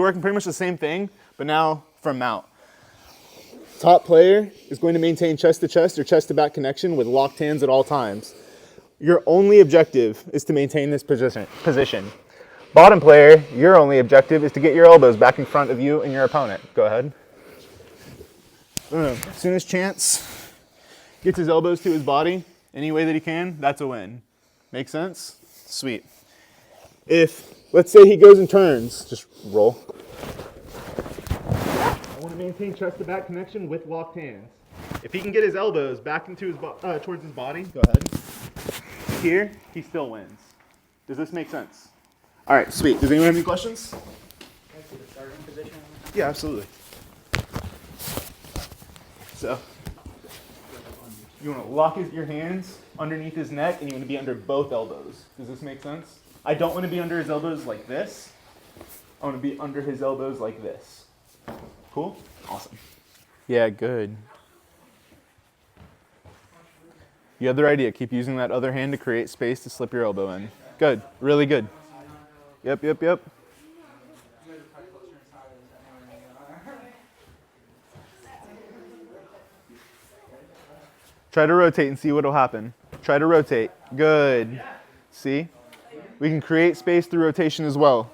working pretty much the same thing, but now from mount. Top player is going to maintain chest to chest or chest to back connection with locked hands at all times. Your only objective is to maintain this position. Bottom player, your only objective is to get your elbows back in front of you and your opponent. Go ahead. As soon as Chance gets his elbows to his body any way that he can, that's a win. Make sense? Sweet. If, let's say he goes and turns, just roll. I want to maintain chest to back connection with locked hands. If he can get his elbows back into his towards his body, go ahead. Here, he still wins. Does this make sense? All right, sweet. Does anyone have any questions? Can I see the starting position? Yeah, absolutely. So, you want to lock your hands underneath his neck, and you want to be under both elbows. Does this make sense? I don't want to be under his elbows like this. I want to be under his elbows like this. Cool? Awesome. Yeah, good. You have the right idea. Keep using that other hand to create space to slip your elbow in. Good. Really good. Yep, yep, yep. Try to rotate and see what will happen. Try to rotate. Good. See? We can create space through rotation as well.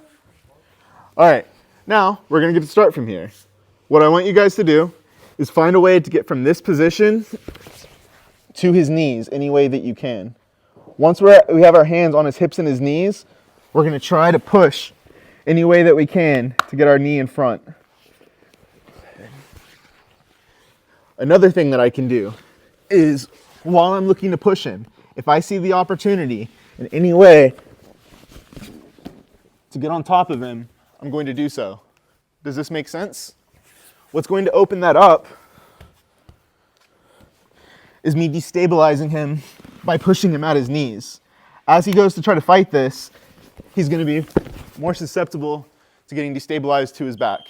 All right. Now, we're going to get to start from here. What I want you guys to do is find a way to get from this position to his knees any way that you can. Once we have our hands on his hips and his knees, we're going to try to push any way that we can to get our knee in front. Another thing that I can do is while I'm looking to push him, if I see the opportunity in any way to get on top of him, I'm going to do so. Does this make sense? What's going to open that up is me destabilizing him by pushing him at his knees. As he goes to try to fight this, he's going to be more susceptible to getting destabilized to his back.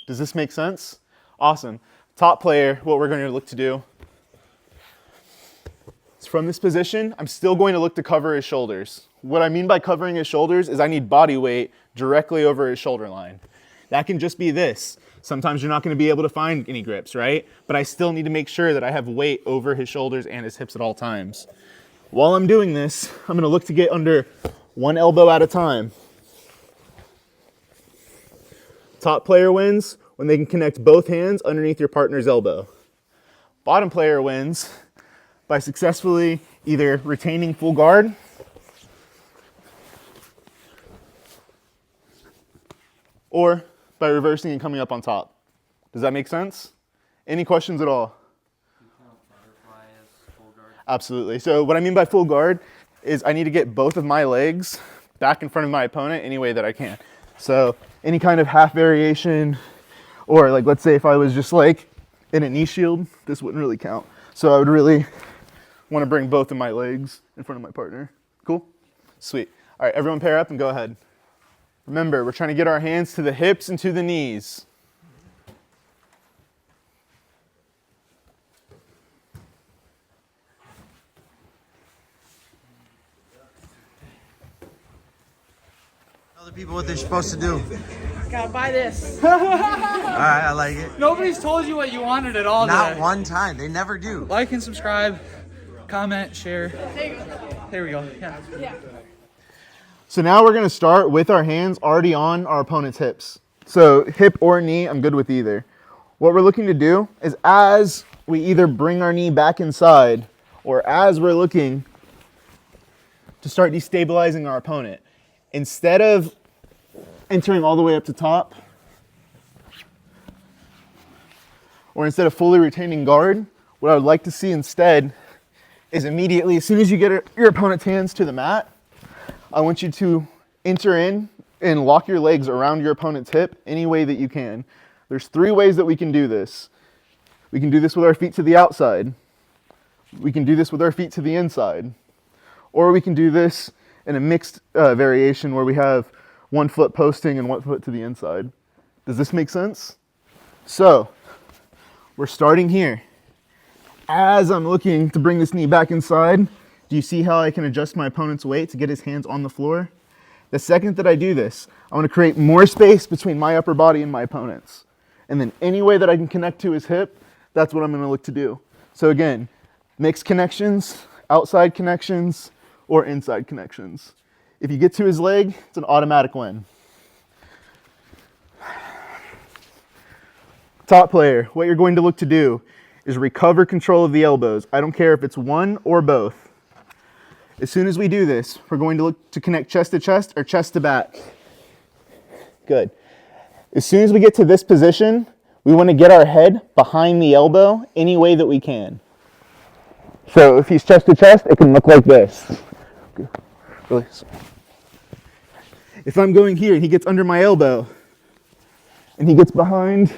Does this make sense? Awesome. Top player, what we're going to look to do is from this position, I'm still going to look to cover his shoulders. What I mean by covering his shoulders is I need body weight directly over his shoulder line. That can just be this. Sometimes you're not going to be able to find any grips, right? But I still need to make sure that I have weight over his shoulders and his hips at all times. While I'm doing this, I'm going to look to get under one elbow at a time. Top player wins when they can connect both hands underneath your partner's elbow. Bottom player wins by successfully either retaining full guard or by reversing and coming up on top. Does that make sense? Any questions at all? You count butterfly as full guard? Absolutely. So what I mean by full guard is I need to get both of my legs back in front of my opponent any way that I can. So any kind of half variation, or like let's say if I was just like in a knee shield, this wouldn't really count. So I would really want to bring both of my legs in front of my partner. Cool? Sweet. All right, everyone pair up and go ahead. Remember, we're trying to get our hands to the hips and to the knees. Tell the people what they're supposed to do. Gotta buy this. All right, I like it. Nobody's told you what you wanted at all Not today. one time. They never do. Like and subscribe, comment, share. There we go. Yeah. So now we're going to start with our hands already on our opponent's hips. So hip or knee, I'm good with either. What we're looking to do is as we either bring our knee back inside or as we're looking to start destabilizing our opponent, instead of entering all the way up to top or instead of fully retaining guard, what I would like to see instead is immediately, as soon as you get your opponent's hands to the mat, I want you to enter in and lock your legs around your opponent's hip any way that you can. There's 3 ways that we can do this. We can do this with our feet to the outside. We can do this with our feet to the inside. Or we can do this in a mixed variation where we have one foot posting and one foot to the inside. Does this make sense? So, we're starting here. As I'm looking to bring this knee back inside, do you see how I can adjust my opponent's weight to get his hands on the floor? The second that I do this, I want to create more space between my upper body and my opponent's. And then any way that I can connect to his hip, that's what I'm going to look to do. So again, mixed connections, outside connections, or inside connections. If you get to his leg, it's an automatic win. Top player, what you're going to look to do is recover control of the elbows. I don't care if it's one or both. As soon as we do this, we're going to look to connect chest to chest or chest to back. Good. As soon as we get to this position, we want to get our head behind the elbow any way that we can. So if he's chest to chest, it can look like this. Release. If I'm going here and he gets under my elbow and he gets behind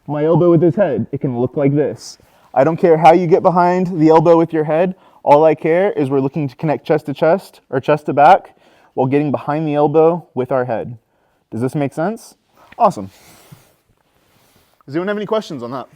my elbow with his head, it can look like this. I don't care how you get behind the elbow with your head. All I care is we're looking to connect chest to chest or chest to back while getting behind the elbow with our head. Does this make sense? Awesome. Does anyone have any questions on that?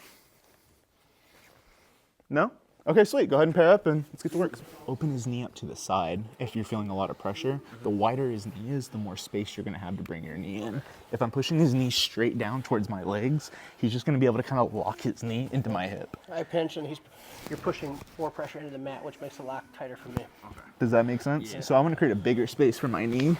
No? Okay, sweet. Go ahead and pair up and let's get to work. Open his knee up to the side if you're feeling a lot of pressure. The wider his knee is, the more space you're going to have to bring your knee in. If I'm pushing his knee straight down towards my legs, he's just going to be able to kind of lock his knee into my hip. I pinch and you're pushing more pressure into the mat, which makes the lock tighter for me. Okay. Does that make sense? Yeah. So I'm going to create a bigger space for my knee,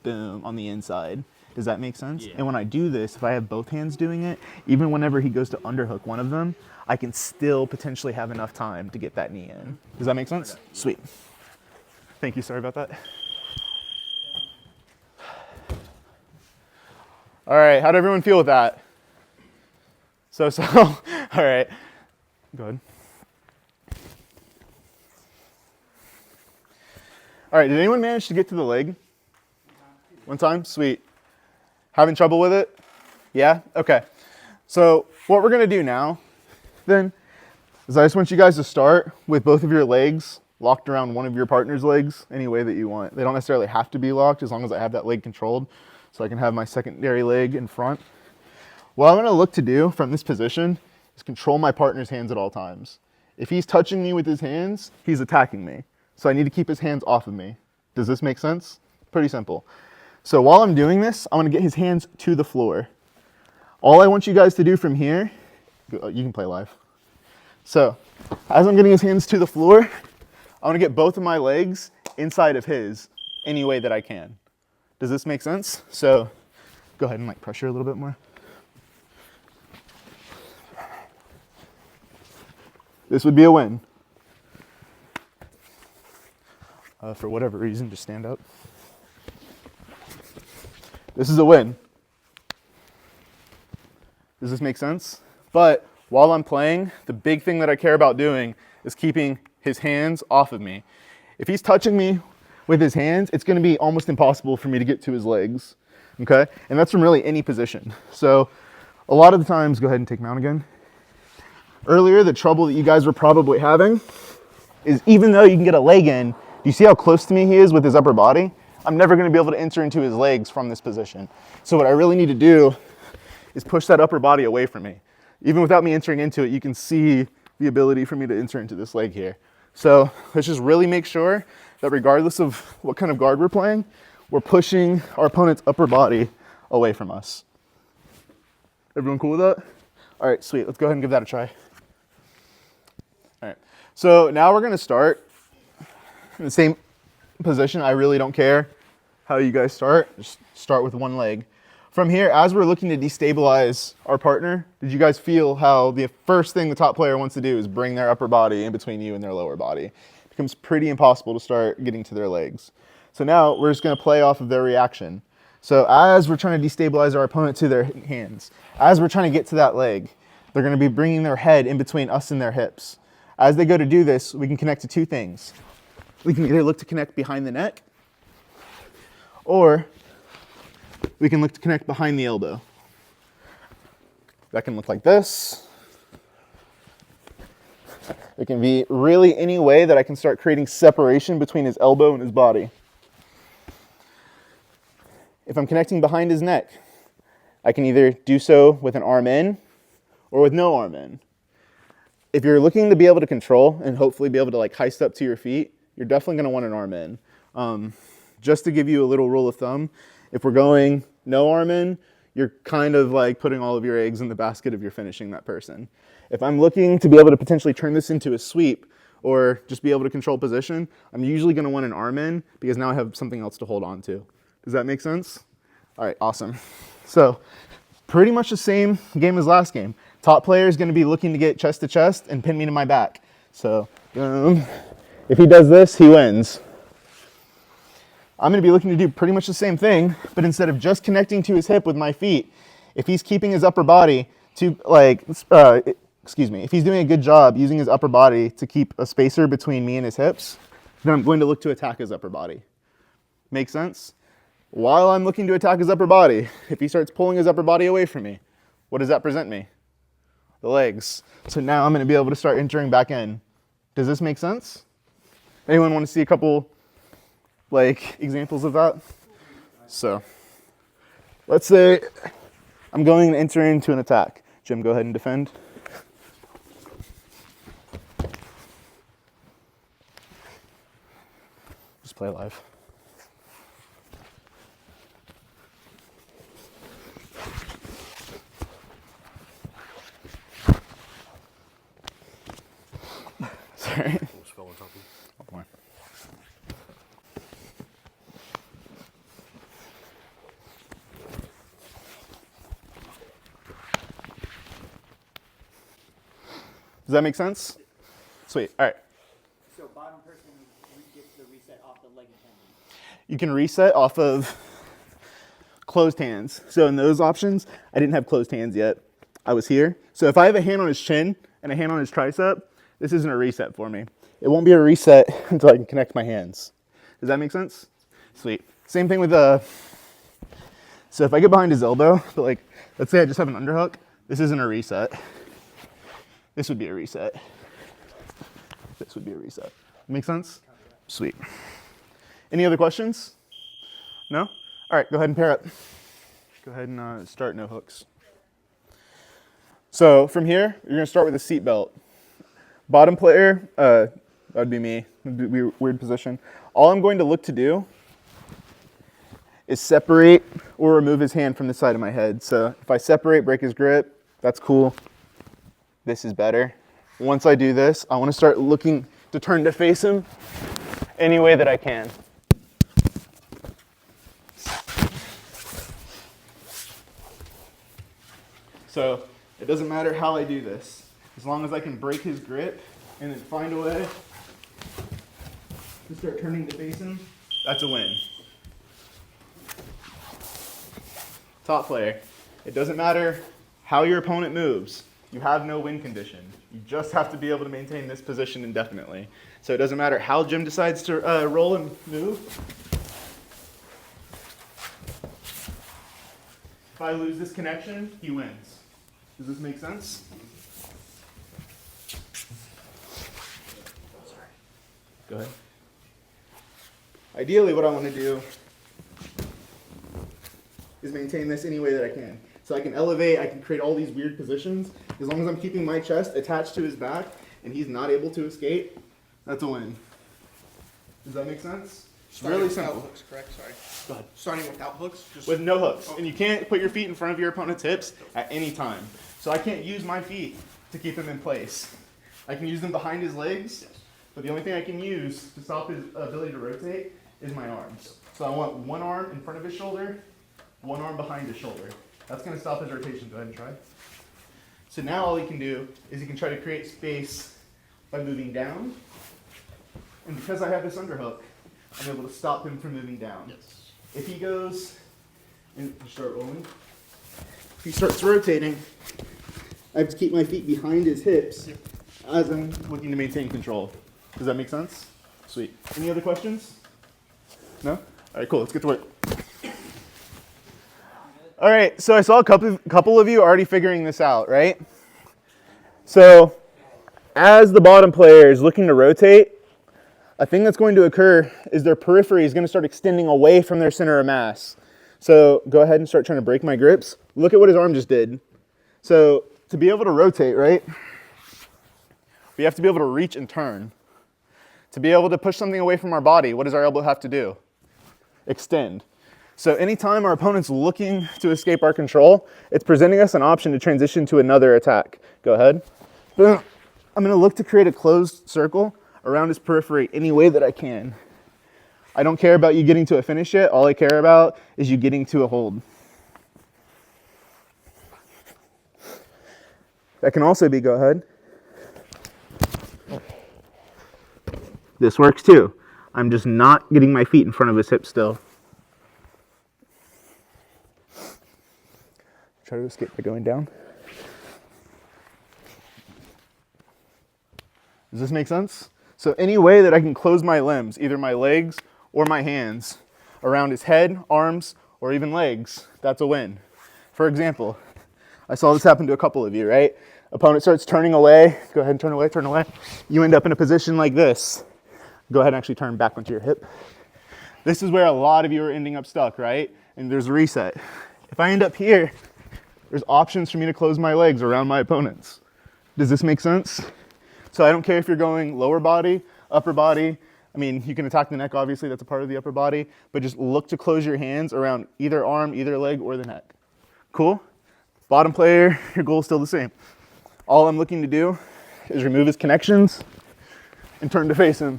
boom, on the inside. Does that make sense? Yeah. And when I do this, if I have both hands doing it, even whenever he goes to underhook one of them, I can still potentially have enough time to get that knee in. Does that make sense? Okay. Sweet. Thank you. Sorry about that. All right. How'd everyone feel with that? So. All right. Go ahead. All right. Did anyone manage to get to the leg? One time? Sweet. Having trouble with it? Yeah? Okay. So what we're going to do now then is I just want you guys to start with both of your legs locked around one of your partner's legs any way that you want. They don't necessarily have to be locked as long as I have that leg controlled, so I can have my secondary leg in front. What I'm going to look to do from this position is control my partner's hands at all times. If he's touching me with his hands, he's attacking me. So I need to keep his hands off of me. Does this make sense? Pretty simple. So while I'm doing this, I'm going to get his hands to the floor. All I want you guys to do from here, you can play live. So as I'm getting his hands to the floor, I want to get both of my legs inside of his any way that I can. Does this make sense? So go ahead and like pressure a little bit more. This would be a win. For whatever reason, just stand up. This is a win. Does this make sense? But while I'm playing, the big thing that I care about doing is keeping his hands off of me. If he's touching me with his hands, it's going to be almost impossible for me to get to his legs, okay? And that's from really any position. So a lot of the times, go ahead and take mount again. Earlier, the trouble that you guys were probably having is even though you can get a leg in, do you see how close to me he is with his upper body? I'm never going to be able to enter into his legs from this position. So what I really need to do is push that upper body away from me. Even without me entering into it, you can see the ability for me to enter into this leg here. So let's just really make sure that regardless of what kind of guard we're playing, we're pushing our opponent's upper body away from us. Everyone cool with that? All right, sweet. Let's go ahead and give that a try. All right. So now we're going to start in the same position. I really don't care how you guys start. Just start with one leg. From here, as we're looking to destabilize our partner, did you guys feel how the first thing the top player wants to do is bring their upper body in between you and their lower body? It becomes pretty impossible to start getting to their legs. So now we're just going to play off of their reaction. So as we're trying to destabilize our opponent to their hands, as we're trying to get to that leg, they're going to be bringing their head in between us and their hips. As they go to do this, we can connect to two things. We can either look to connect behind the neck, or we can look to connect behind the elbow. That can look like this. It can be really any way that I can start creating separation between his elbow and his body. If I'm connecting behind his neck, I can either do so with an arm in or with no arm in. If you're looking to be able to control and hopefully be able to like heist up to your feet, you're definitely going to want an arm in. just to give you a little rule of thumb, if we're going no arm in, you're kind of like putting all of your eggs in the basket of you're finishing that person. If I'm looking to be able to potentially turn this into a sweep or just be able to control position, I'm usually going to want an arm in because now I have something else to hold on to. Does that make sense? All right, awesome. So pretty much the same game as last game. Top player is going to be looking to get chest to chest and pin me to my back. So if he does this, he wins. I'm going to be looking to do pretty much the same thing, but instead of just connecting to his hip with my feet, if he's keeping his upper body to if he's doing a good job using his upper body to keep a spacer between me and his hips, then I'm going to look to attack his upper body. Make sense? While I'm looking to attack his upper body, if he starts pulling his upper body away from me, what does that present me? The legs. So now I'm going to be able to start entering back in. Does this make sense? Anyone want to see a couple examples of that? So let's say I'm going to enter into an attack. Jim, go ahead and defend. Just play live. Sorry. Does that make sense? Sweet. All right. So bottom person gets the reset off the leg and hand. You can reset off of closed hands. So in those options, I didn't have closed hands yet. I was here. So if I have a hand on his chin and a hand on his tricep, this isn't a reset for me. It won't be a reset until I can connect my hands. Does that make sense? Sweet. Same thing with so if I get behind his elbow, but let's say I just have an underhook, this isn't a reset. This would be a reset. This would be a reset. Make sense? Sweet. Any other questions? No? All right, go ahead and pair up. Go ahead and start no hooks. So from here, you're gonna start with a seat belt. Bottom player, that would be me. It'd be a weird position. All I'm going to look to do is separate or remove his hand from the side of my head. So if I separate, break his grip, that's cool. This is better. Once I do this, I want to start looking to turn to face him any way that I can. So it doesn't matter how I do this. As long as I can break his grip and then find a way to start turning to face him, that's a win. Top player. It doesn't matter how your opponent moves. You have no win condition. You just have to be able to maintain this position indefinitely. So it doesn't matter how Jim decides to roll and move. If I lose this connection, he wins. Does this make sense? Sorry. Go ahead. Ideally, what I want to do is maintain this any way that I can. So I can elevate, I can create all these weird positions. As long as I'm keeping my chest attached to his back and he's not able to escape, that's a win. Does that make sense? Starting Really without simple. hooks, correct? Sorry. Go ahead. Starting without hooks? Just With no hooks. And you can't put your feet in front of your opponent's hips at any time. So I can't use my feet to keep him in place. I can use them behind his legs, but the only thing I can use to stop his ability to rotate is my arms. So I want one arm in front of his shoulder, one arm behind his shoulder. That's going to stop his rotation. Go ahead and try. So now all he can do is he can try to create space by moving down. And because I have this underhook, I'm able to stop him from moving down. yes. If he goes and start rolling, if he starts rotating, I have to keep my feet behind his hips as I'm looking to maintain control. Does that make sense? Sweet. Any other questions? No? All right, cool. Let's get to work. All right, so I saw a couple of you already figuring this out, right? So as the bottom player is looking to rotate, a thing that's going to occur is their periphery is going to start extending away from their center of mass. So go ahead and start trying to break my grips. Look at what his arm just did. So to be able to rotate, right, we have to be able to reach and turn. To be able to push something away from our body, what does our elbow have to do? extend. So anytime our opponent's looking to escape our control, it's presenting us an option to transition to another attack. Go ahead. Boom. I'm gonna look to create a closed circle around his periphery any way that I can. I don't care about you getting to a finish yet. All I care about is you getting to a hold. That can also be, go ahead. This works too. I'm just not getting my feet in front of his hip still. Try to escape by going down. Does this make sense? So any way that I can close my limbs, either my legs or my hands, around his head, arms, or even legs, that's a win. For example, I saw this happen to a couple of you, right? Opponent starts turning away. Go ahead and turn away, turn away. You end up in a position like this. Go ahead and actually turn back onto your hip. This is where a lot of you are ending up stuck, right? And there's a reset. If I end up here, there's options for me to close my legs around my opponents. Does this make sense? So I don't care if you're going lower body, upper body. I mean, you can attack the neck, obviously, that's a part of the upper body, but just look to close your hands around either arm, either leg, or the neck. Cool? Bottom player, your goal is still the same. All I'm looking to do is remove his connections and turn to face him.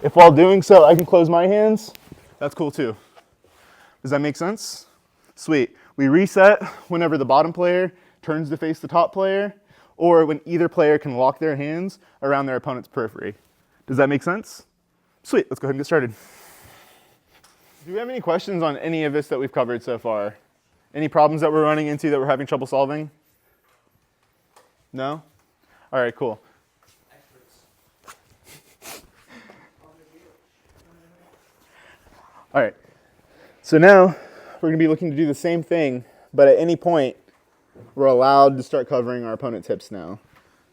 If while doing so I can close my hands, that's cool too. Does that make sense? Sweet. We reset whenever the bottom player turns to face the top player, or when either player can lock their hands around their opponent's periphery. Does that make sense? Sweet, let's go ahead and get started. Do we have any questions on any of this that we've covered so far? Any problems that we're running into that we're having trouble solving? No? All right, cool. All right, so now we're gonna be looking to do the same thing, but at any point, we're allowed to start covering our opponent's hips now.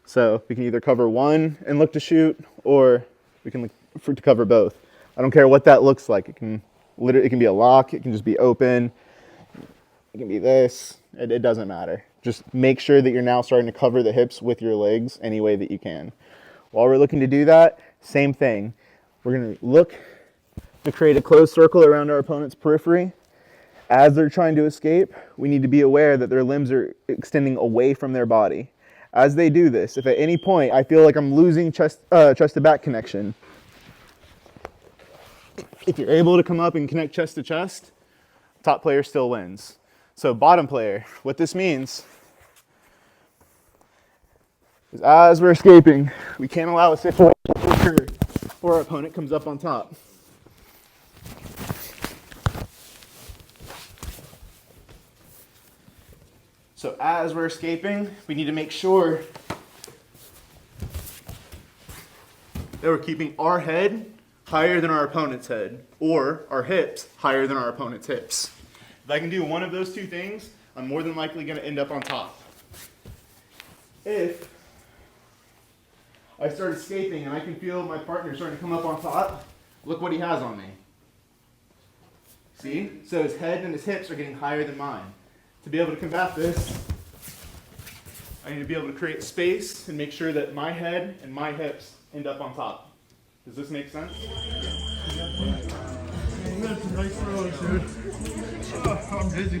So we can either cover one and look to shoot, or we can look to cover both. I don't care what that looks like. It can be a lock, it can just be open, it can be this, it doesn't matter. Just make sure that you're now starting to cover the hips with your legs any way that you can. While we're looking to do that, same thing. We're gonna look to create a closed circle around our opponent's periphery. As they're trying to escape, we need to be aware that their limbs are extending away from their body. As they do this, if at any point I feel like I'm losing chest to back connection, if you're able to come up and connect chest to chest, top player still wins. So bottom player, what this means is as we're escaping, we can't allow a situation to occur where our opponent comes up on top. So as we're escaping, we need to make sure that we're keeping our head higher than our opponent's head, or our hips higher than our opponent's hips. If I can do one of those two things, I'm more than likely going to end up on top. If I start escaping and I can feel my partner starting to come up on top, look what he has on me. See? So his head and his hips are getting higher than mine. To be able to combat this, I need to be able to create space and make sure that my head and my hips end up on top. Does this make sense? Nice throws, dude. Oh, I'm dizzy.